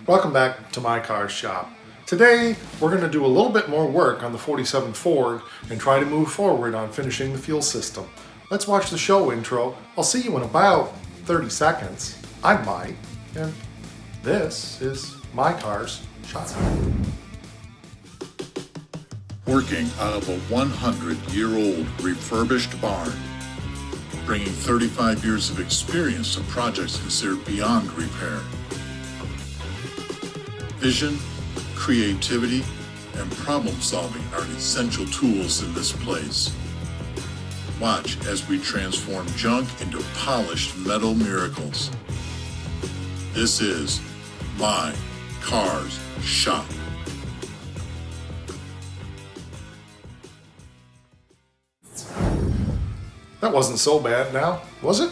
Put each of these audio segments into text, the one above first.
Welcome back to my car's shop. Today we're going to do a little bit more work on the 47 Ford and try to move forward on finishing the fuel system. Let's watch the show intro. I'll see you in about 30 seconds. I'm Mike, and this is my car's shop. Working out of a 100-year-old refurbished barn, bringing 35 years of experience to projects considered beyond repair. Vision, creativity, and problem solving are essential tools in this place. Watch as we transform junk into polished metal miracles. This is my car's shop. That wasn't so bad now, was it?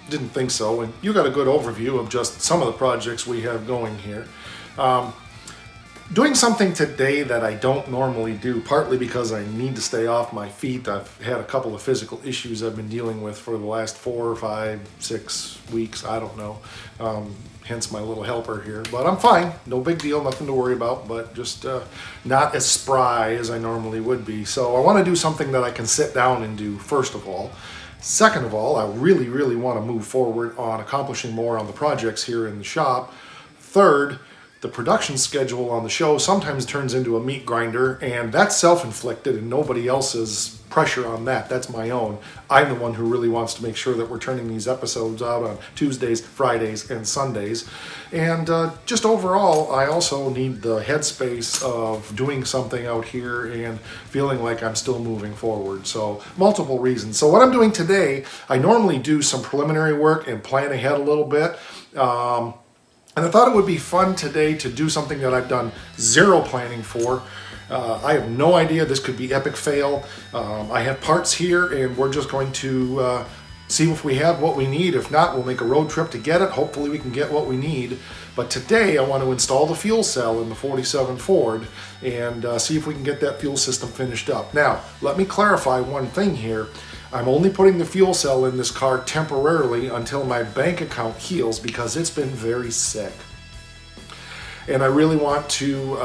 Didn't think so, and you got a good overview of just some of the projects we have going here. Doing something today that I don't normally do, partly because I need to stay off my feet. I've had a couple of physical issues I've been dealing with for the last 4, 5, 6 weeks, I don't know. Hence my little helper here, but I'm fine, no big deal, nothing to worry about, but just not as spry as I normally would be. So I want to do something that I can sit down and do, first of all. Second of all, I really want to move forward on accomplishing more on the projects here in the shop. Third, the production schedule on the show sometimes turns into a meat grinder, and that's self-inflicted and nobody else's pressure on that. That's my own. I'm the one who really wants to make sure that we're turning these episodes out on Tuesdays, Fridays, and Sundays. And just overall, I also need the headspace of doing something out here and feeling like I'm still moving forward. So multiple reasons. So what I'm doing today, I normally do some preliminary work and plan ahead a little bit. And I thought it would be fun today to do something that I've done zero planning for. I have no idea. This could be epic fail. I have parts here and we're just going to see if we have what we need. If not, we'll make a road trip to get it. Hopefully we can get what we need. But today I want to install the fuel cell in the 47 Ford and see if we can get that fuel system finished up. Now, let me clarify one thing here. I'm only putting the fuel cell in this car temporarily until my bank account heals because it's been very sick. And I really want to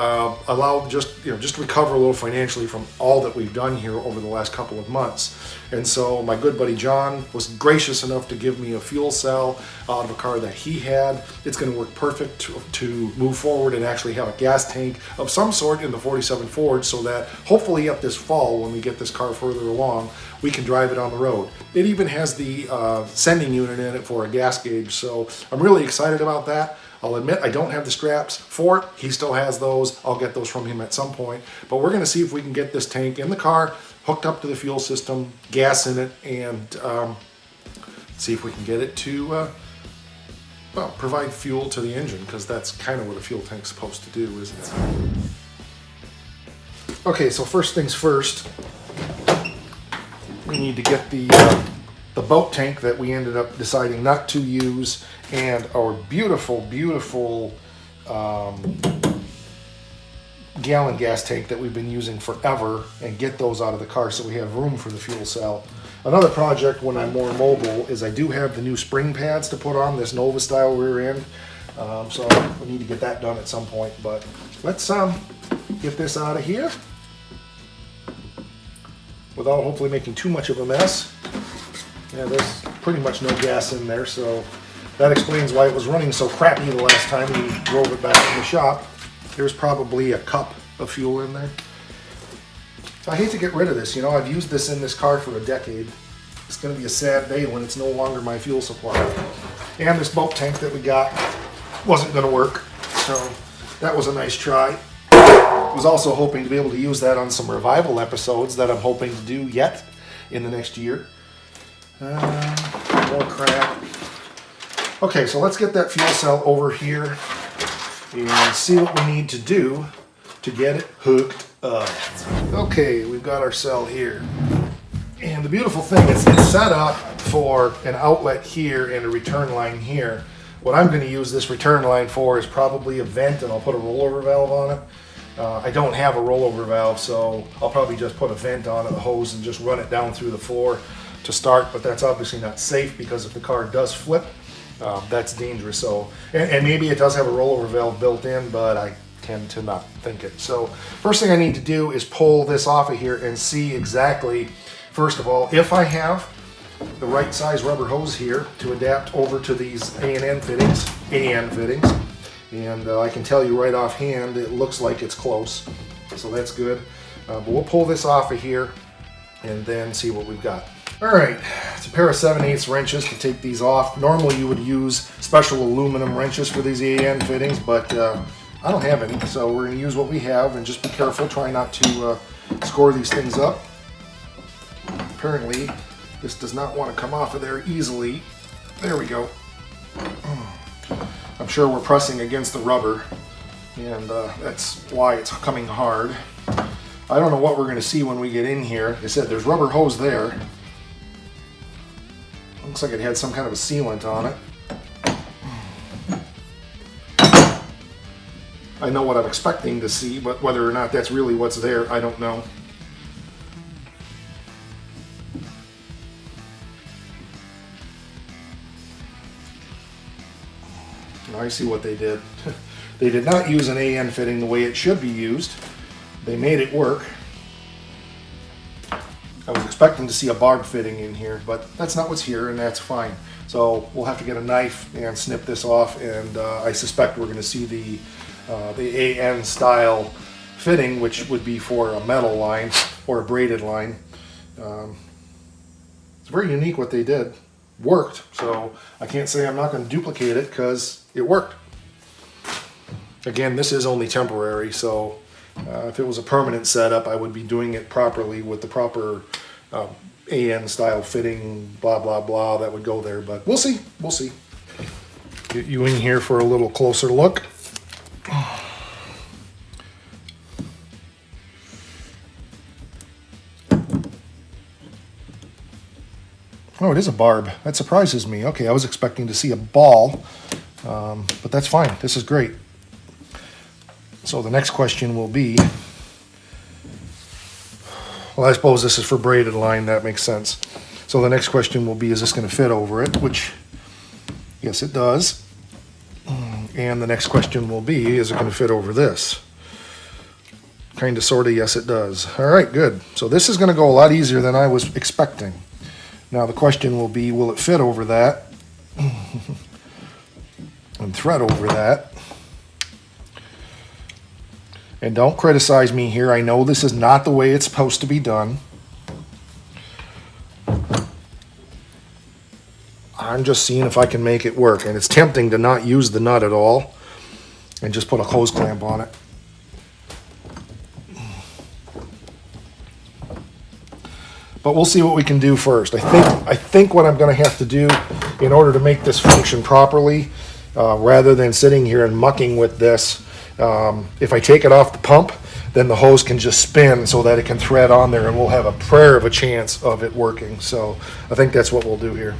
allow just recover a little financially from all that we've done here over the last couple of months. And so my good buddy John was gracious enough to give me a fuel cell out of a car that he had. It's going to work perfect to move forward and actually have a gas tank of some sort in the 47 Ford so that hopefully up this fall when we get this car further along, we can drive it on the road. It even has the sending unit in it for a gas gauge, so I'm really excited about that. I'll admit I don't have the straps for it. He still has those. I'll get those from him at some point. But we're going to see if we can get this tank in the car, hooked up to the fuel system, gas in it, and see if we can get it to provide fuel to the engine, because that's kind of what a fuel tank's supposed to do, isn't it? Okay, so first things first, we need to get the boat tank that we ended up deciding not to use and our beautiful gallon gas tank that we've been using forever, and get those out of the car so we have room for the fuel cell. Another project when I'm more mobile is I do have the new spring pads to put on this Nova style rear end, so we need to get that done at some point. But let's get this out of here without hopefully making too much of a mess. Yeah, there's pretty much no gas in there, so that explains why it was running so crappy the last time we drove it back in the shop. There's probably a cup of fuel in there. So I hate to get rid of this. You know, I've used this in this car for a decade. It's going to be a sad day when it's no longer my fuel supply. And this boat tank that we got wasn't going to work, so that was a nice try. I was also hoping to be able to use that on some revival episodes that I'm hoping to do yet in the next year. More crap. Okay, so let's get that fuel cell over here and see what we need to do to get it hooked up. Okay, we've got our cell here. And the beautiful thing is it's set up for an outlet here and a return line here. What I'm going to use this return line for is probably a vent, and I'll put a rollover valve on it. I don't have a rollover valve, so I'll probably just put a vent on it, a hose, and just run it down through the floor to start, but that's obviously not safe because if the car does flip, that's dangerous. So, and maybe it does have a rollover valve built in, but I tend to not think it. So first thing I need to do is pull this off of here and see exactly, first of all, if I have the right size rubber hose here to adapt over to these AN fittings, and I can tell you right offhand, it looks like it's close, so that's good. But we'll pull this off of here and then see what we've got. All right, it's a pair of 7/8 wrenches to take these off. Normally you would use special aluminum wrenches for these AN fittings, but I don't have any, so we're going to use what we have and just be careful, try not to score these things up. Apparently this does not want to come off of there easily. There we go. I'm sure we're pressing against the rubber, and that's why it's coming hard. I don't know what we're going to see when we get in here. Like I said, there's rubber hose there. Looks like it had some kind of a sealant on it. I know what I'm expecting to see, but whether or not that's really what's there, I don't know. I see what they did. They did not use an AN fitting the way it should be used. They made it work. I was expecting to see a barb fitting in here, but that's not what's here, and that's fine. So we'll have to get a knife and snip this off, and I suspect we're going to see the AN style fitting, which would be for a metal line or a braided line. It's very unique what they did. Worked, so I can't say I'm not going to duplicate it because it worked. Again, this is only temporary, so if it was a permanent setup, I would be doing it properly with the proper AN style fitting, blah blah blah, that would go there, but we'll see. Get you in here for a little closer look. Oh, it is a barb. That surprises me. Okay, I was expecting to see a ball, but that's fine. This is great. So the next question will be, well, I suppose this is for braided line. That makes sense. So the next question will be, is this going to fit over it? Which, yes, it does. And the next question will be, is it going to fit over this? Kind of, sort of, yes, it does. All right, good. So this is going to go a lot easier than I was expecting. Now the question will be, will it fit over that? And thread over that. And don't criticize me here. I know this is not the way it's supposed to be done. I'm just seeing if I can make it work. And it's tempting to not use the nut at all and just put a hose clamp on it. But we'll see what we can do first. I think what I'm going to have to do in order to make this function properly, rather than sitting here and mucking with this, if I take it off the pump, then the hose can just spin so that it can thread on there, and we'll have a prayer of a chance of it working. So I think that's what we'll do here.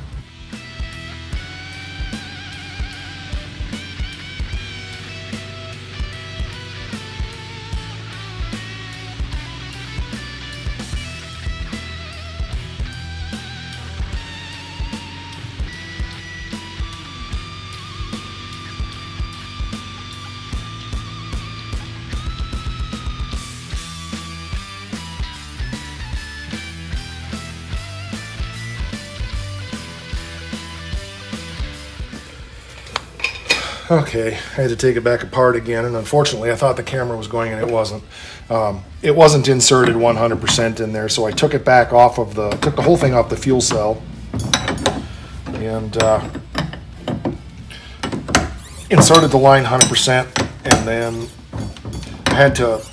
Okay, I had to take it back apart again, and unfortunately I thought the camera was going and it wasn't. It wasn't inserted 100% in there, so I took it back off of took the whole thing off the fuel cell, and inserted the line 100%, and then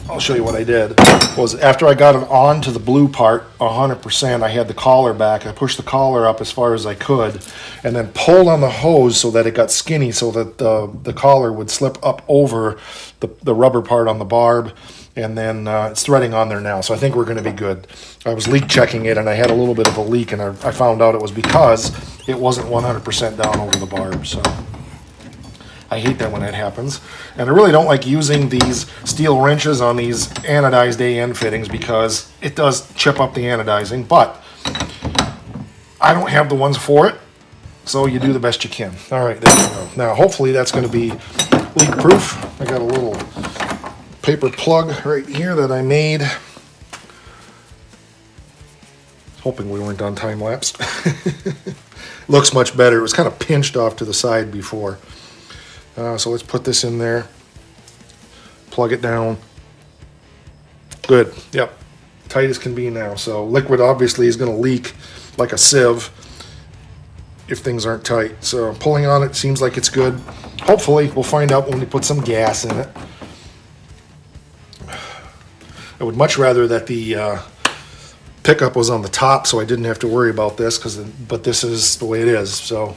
I'll show you what I did, was after I got it on to the blue part 100%, I had the collar back. I pushed the collar up as far as I could, and then pulled on the hose so that it got skinny, so that the collar would slip up over the rubber part on the barb, and then it's threading on there now, so I think we're going to be good. I was leak checking it, and I had a little bit of a leak, and I found out it was because it wasn't 100% down over the barb, so I hate that when that happens. And I really don't like using these steel wrenches on these anodized AN fittings because it does chip up the anodizing, but I don't have the ones for it. So you do the best you can. All right, there we go. Now hopefully that's going to be leak proof. I got a little paper plug right here that I made. Hoping we weren't on time lapse. Looks much better. It was kind of pinched off to the side before. So let's put this in there. Plug it down. Good. Yep. Tight as can be now. So liquid obviously is going to leak like a sieve if things aren't tight. So pulling on it seems like it's good. Hopefully we'll find out when we put some gas in it. I would much rather that the pickup was on the top so I didn't have to worry about this, but this is the way it is. So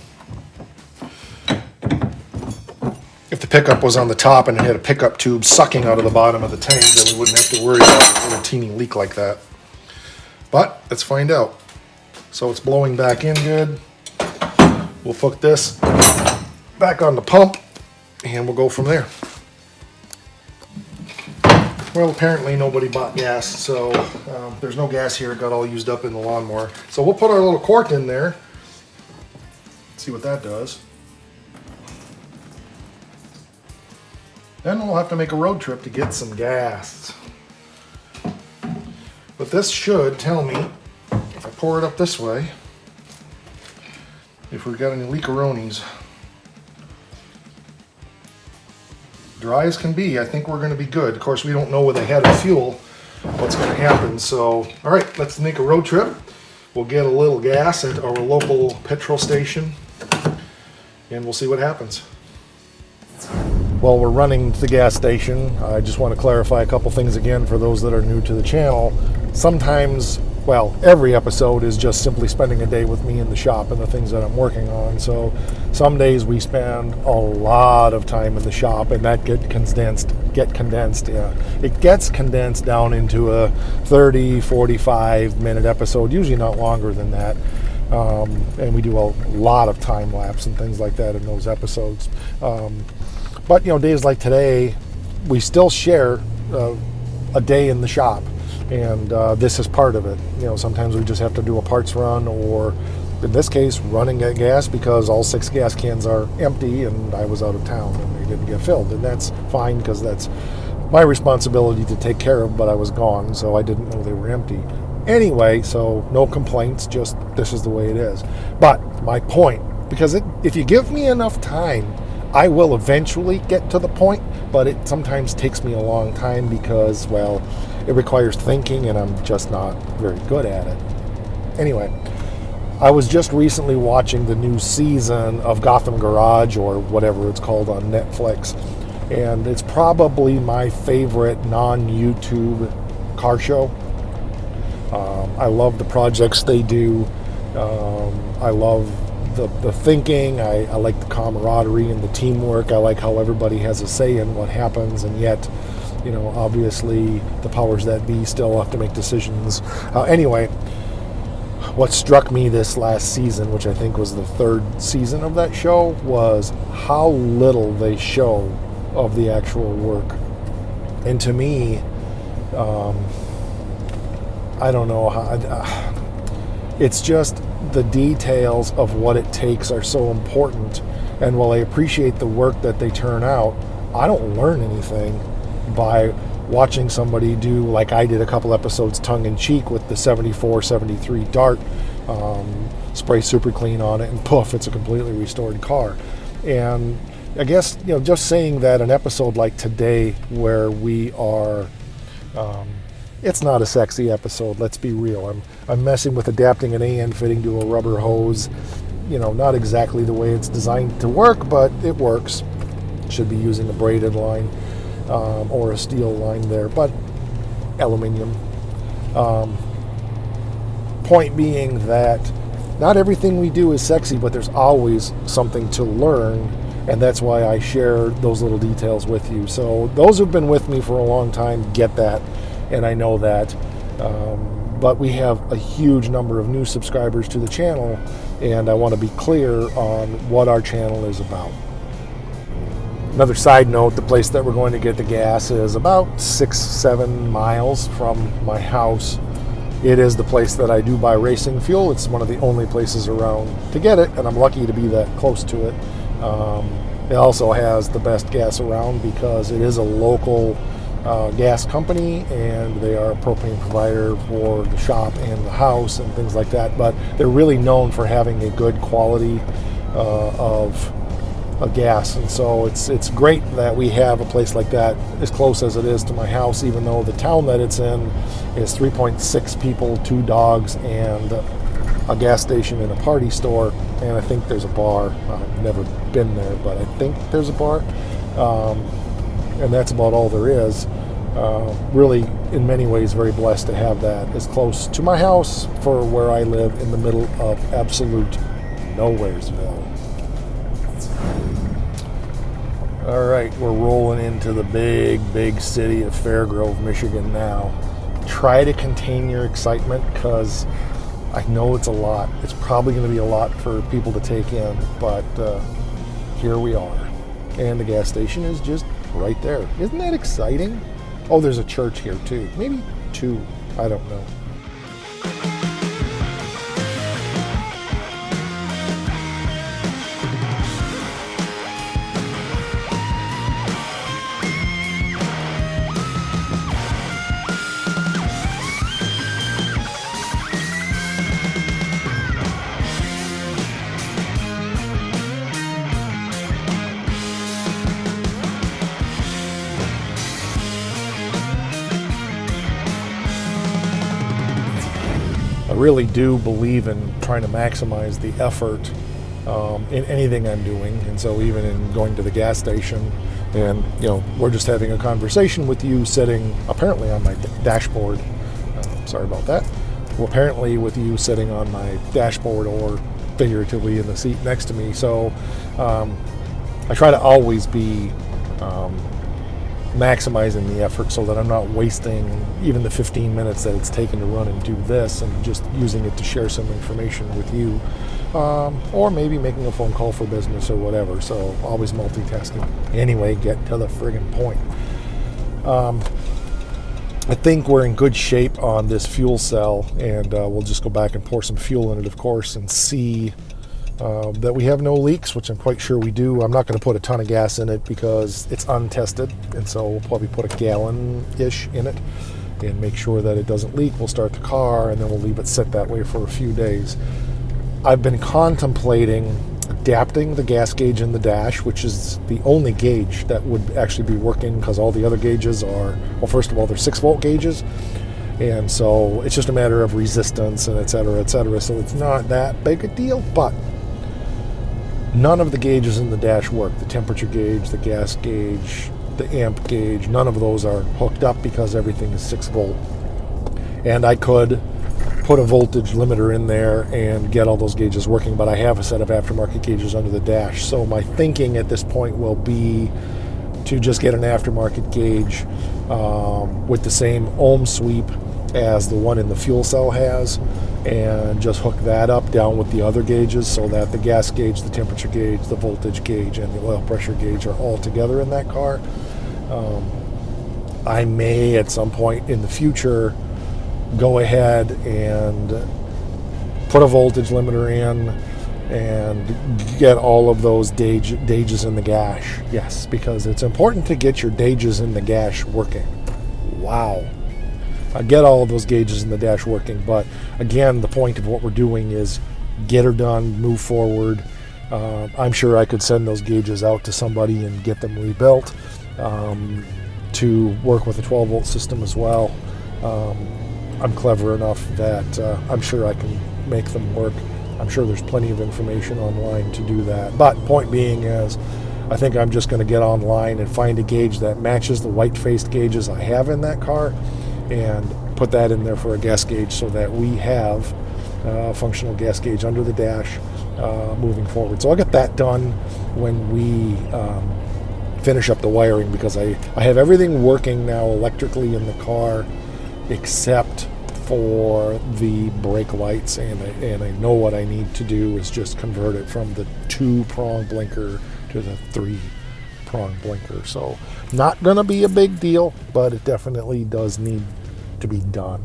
if the pickup was on the top and it had a pickup tube sucking out of the bottom of the tank, then we wouldn't have to worry about a teeny leak like that. But let's find out. So it's blowing back in good. We'll put this back on the pump and we'll go from there. Well, apparently nobody bought gas, so there's no gas here. It got all used up in the lawnmower. So we'll put our little quart in there. See what that does. Then we'll have to make a road trip to get some gas. But this should tell me, if I pour it up this way, if we've got any leakeroonies. Dry as can be, I think we're going to be good. Of course, we don't know with a head of fuel what's going to happen. So, all right, let's make a road trip. We'll get a little gas at our local petrol station, and we'll see what happens. While we're running to the gas station, I just want to clarify a couple things again for those that are new to the channel. Sometimes, well, every episode is just simply spending a day with me in the shop and the things that I'm working on. So some days we spend a lot of time in the shop, and that gets condensed. It gets condensed down into a 30, 45 minute episode, usually not longer than that. And we do a lot of time lapse and things like that in those episodes. But days like today, we still share a day in the shop, and this is part of it. Sometimes we just have to do a parts run, or in this case, running at gas because all 6 gas cans are empty and I was out of town and they didn't get filled. And that's fine because that's my responsibility to take care of, but I was gone, so I didn't know they were empty. Anyway, so no complaints, just this is the way it is. But my point, because if you give me enough time, I will eventually get to the point, but it sometimes takes me a long time because, well, it requires thinking and I'm just not very good at it. Anyway, I was just recently watching the new season of Gotham Garage, or whatever it's called, on Netflix, and it's probably my favorite non-YouTube car show. I love the projects they do. I love the thinking. I like the camaraderie and the teamwork. I like how everybody has a say in what happens, and yet, obviously the powers that be still have to make decisions. Anyway, what struck me this last season, which I think was the 3rd season of that show, was how little they show of the actual work. And to me, I don't know how, it's just the details of what it takes are so important. And while I appreciate the work that they turn out, I don't learn anything by watching somebody do, like I did a couple episodes tongue-in-cheek with the 74, 73 Dart, spray super clean on it, and poof, it's a completely restored car. And I guess, just saying that an episode like today, where we are, it's not a sexy episode, let's be real. I'm messing with adapting an AN fitting to a rubber hose, not exactly the way it's designed to work, but it works. Should be using a braided line or a steel line there, but aluminum. Point being that not everything we do is sexy, but there's always something to learn, and that's why I share those little details with you. So those who've been with me for a long time get that, and I know that. But we have a huge number of new subscribers to the channel, and I want to be clear on what our channel is about. Another side note, the place that we're going to get the gas is about 6-7 miles from my house. it is the place that I do buy racing fuel. It's one of the only places around to get it, and I'm lucky to be that close to it. It also has the best gas around because it is a local gas company, and they are a propane provider for the shop and the house and things like that. But they're really known for having a good quality of gas, and so it's great that we have a place like that as close as it is to my house, even though the town that it's in is 3.6 people, 2 dogs, and a gas station and a party store, and I think there's a bar. I've never been there, but I think there's a bar, and that's about all there is. Really, in many ways, very blessed to have that as close to my house for where I live in the middle of absolute nowheresville. All right, we're rolling into the big city of Fairgrove, Michigan now. Try to contain your excitement because I know it's a lot. It's probably going to be a lot for people to take in, but here we are. And the gas station is just right there. Isn't that exciting? Oh, there's a church here too. Maybe 2. I don't know. I really do believe in trying to maximize the effort in anything I'm doing, and so even in going to the gas station, and we're just having a conversation with you sitting apparently on my dashboard. Sorry about that. Well, apparently with you sitting on my dashboard or figuratively in the seat next to me. So I try to always be maximizing the effort so that I'm not wasting even the 15 minutes that it's taken to run and do this, and just using it to share some information with you, or maybe making a phone call for business or whatever. So always multitasking. Anyway, get to the friggin' point. I think we're in good shape on this fuel cell, and we'll just go back and pour some fuel in it, of course, and see that we have no leaks, which I'm quite sure we do. I'm not going to put a ton of gas in it because it's untested, and so we'll probably put a gallon-ish in it and make sure that it doesn't leak. We'll start the car, and then we'll leave it sit that way for a few days. I've been contemplating adapting the gas gauge in the dash, which is the only gauge that would actually be working, because all the other gauges are, well, first of all, they're 6-volt gauges, and so it's just a matter of resistance and et cetera, so it's not that big a deal. But none of the gauges in the dash work. The temperature gauge, the gas gauge, the amp gauge, none of those are hooked up because everything is 6-volt. And I could put a voltage limiter in there and get all those gauges working, but I have a set of aftermarket gauges under the dash. So my thinking at this point will be to just get an aftermarket gauge with the same ohm sweep as the one in the fuel cell has, and just hook that up down with the other gauges so that the gas gauge, the temperature gauge, the voltage gauge, and the oil pressure gauge are all together in that car. I may at some point in the future go ahead and put a voltage limiter in and get all of those gauges in the dash. Yes, because it's important to get your gauges in the dash working. Wow. I get all of those gauges in the dash working, but again, the point of what we're doing is get her done, move forward. I'm sure I could send those gauges out to somebody and get them rebuilt to work with a 12-volt system as well. I'm clever enough that I'm sure I can make them work. I'm sure there's plenty of information online to do that. But point being is, I think I'm just going to get online and find a gauge that matches the white-faced gauges I have in that car, and put that in there for a gas gauge so that we have a functional gas gauge under the dash moving forward. So I'll get that done when we finish up the wiring, because I have everything working now electrically in the car except for the brake lights, and I know what I need to do is just convert it from the 2-prong blinker to the 3-prong blinker. So not gonna be a big deal, but it definitely does need to be done.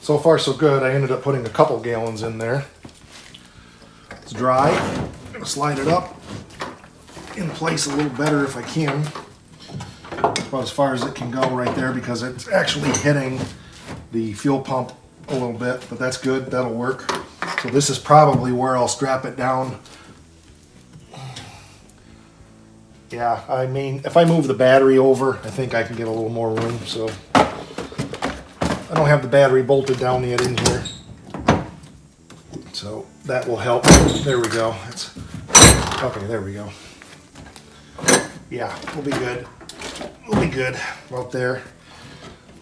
So far so good. I ended up putting a couple gallons in there. It's dry. I'm gonna slide it up in place a little better if I can. About as far as it can go right there, because it's actually hitting the fuel pump a little bit, but that's good. That'll work. So this is probably where I'll strap it down. Yeah, I mean, if I move the battery over, I think I can get a little more room. So I don't have the battery bolted down yet in here, so that will help. There we go. It's okay. There we go. Yeah, we'll be good. We'll be good out there.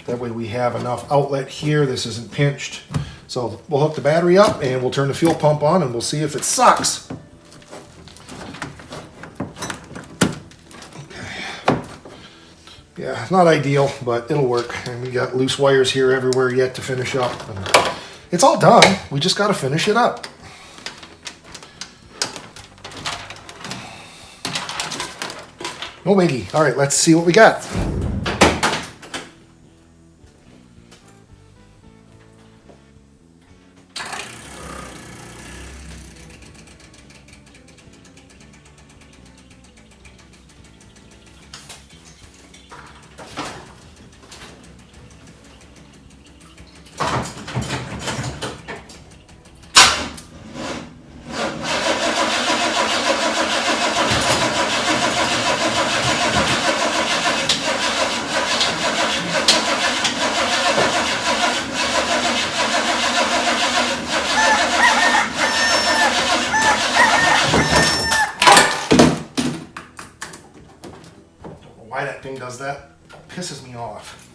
That way we have enough outlet here. This isn't pinched. So we'll hook the battery up and we'll turn the fuel pump on and we'll see if it sucks. Okay. Yeah, not ideal, but it'll work. And we got loose wires here everywhere yet to finish up. And it's all done. We just got to finish it up. No biggie. All right, let's see what we got. Why that thing does that pisses me off.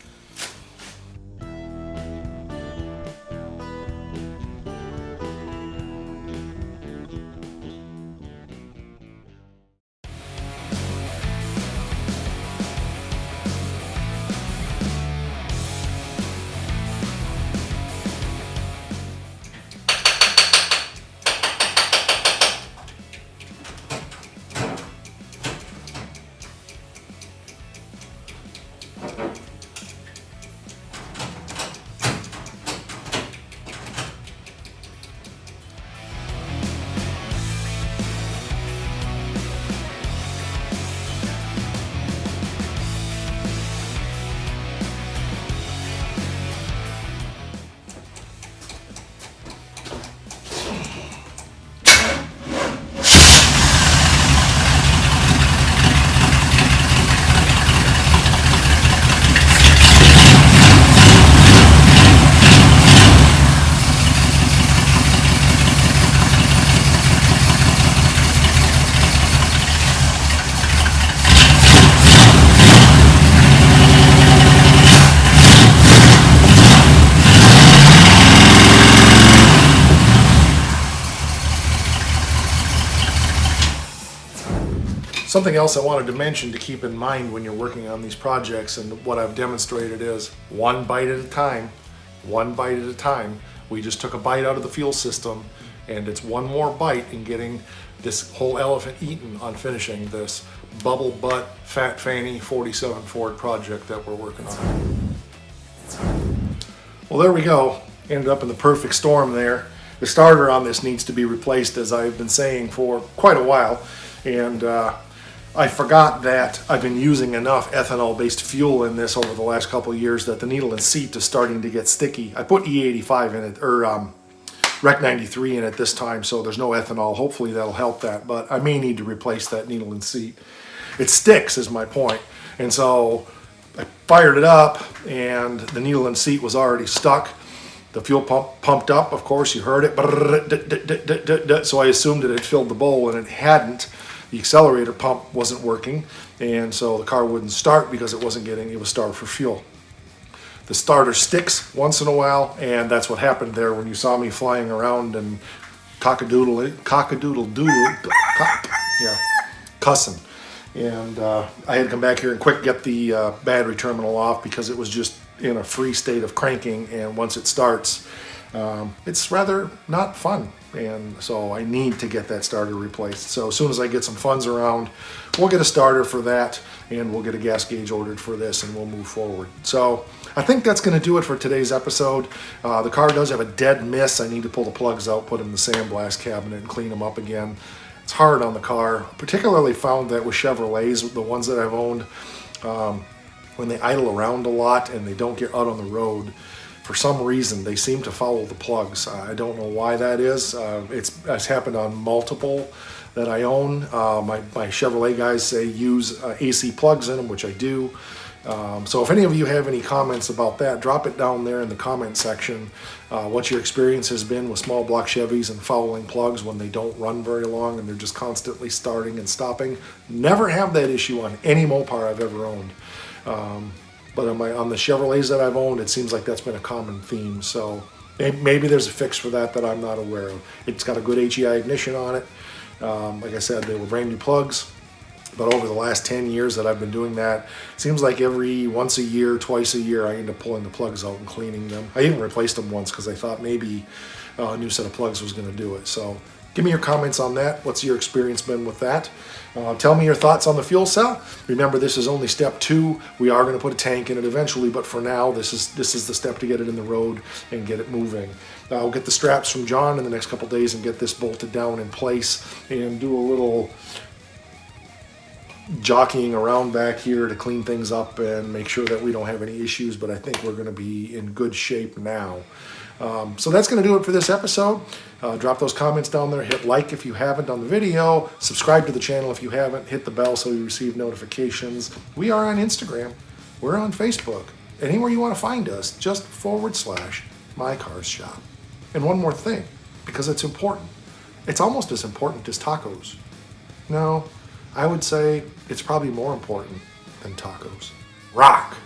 Something else I wanted to mention to keep in mind when you're working on these projects, and what I've demonstrated is one bite at a time, one bite at a time. We just took a bite out of the fuel system, and it's one more bite in getting this whole elephant eaten on finishing this bubble butt fat fanny 47 Ford project that we're working on. Well, there we go. Ended up in the perfect storm there. The starter on this needs to be replaced, as I've been saying for quite a while, and I forgot that I've been using enough ethanol-based fuel in this over the last couple of years that the needle and seat is starting to get sticky. I put E85 in it, or Rec 93 in it this time, so there's no ethanol. Hopefully that'll help that, but I may need to replace that needle and seat. It sticks is my point. And so I fired it up and the needle and seat was already stuck. The fuel pump pumped up, of course, you heard it. So I assumed it had filled the bowl, and it hadn't. The accelerator pump wasn't working, and so the car wouldn't start because it was starved for fuel. The starter sticks once in a while, and that's what happened there when you saw me flying around and cussing. And I had to come back here and quick get the battery terminal off because it was just in a free state of cranking, and once it starts, it's rather not fun. and so I need to get that starter replaced. So as soon as I get some funds around, we'll get a starter for that, and we'll get a gas gauge ordered for this, and we'll move forward. So I think that's going to do it for today's episode. The car does have a dead miss. I need to pull the plugs out, put them in the sandblast cabinet, and clean them up again. It's hard on the car. Particularly found that with Chevrolets, the ones that I've owned, when they idle around a lot and they don't get out on the road, for some reason they seem to follow the plugs. I don't know why that is. It's happened on multiple that I own. My Chevrolet guys say use AC plugs in them, which I do. So if any of you have any comments about that, drop it down there in the comment section. What your experience has been with small block Chevys and fouling plugs when they don't run very long and they're just constantly starting and stopping. Never have that issue on any Mopar I've ever owned. But on the Chevrolets that I've owned, it seems like that's been a common theme. So maybe there's a fix for that I'm not aware of. It's got a good HEI ignition on it. Like I said, they were brand new plugs. But over the last 10 years that I've been doing that, it seems like every once a year, twice a year, I end up pulling the plugs out and cleaning them. I even replaced them once because I thought maybe a new set of plugs was going to do it. So give me your comments on that. What's your experience been with that? Tell me your thoughts on the fuel cell. Remember, this is only step 2. We are going to put a tank in it eventually, but for now, this is the step to get it in the road and get it moving. I'll get the straps from John in the next couple days and get this bolted down in place and do a little jockeying around back here to clean things up and make sure that we don't have any issues, but I think we're going to be in good shape now. So that's going to do it for this episode. Drop those comments down there. Hit like if you haven't on the video. Subscribe to the channel if you haven't. Hit the bell so you receive notifications. We are on Instagram. We're on Facebook. Anywhere you want to find us, just / My Cars Shop. And one more thing, because it's important. It's almost as important as tacos. No, I would say it's probably more important than tacos. Rock!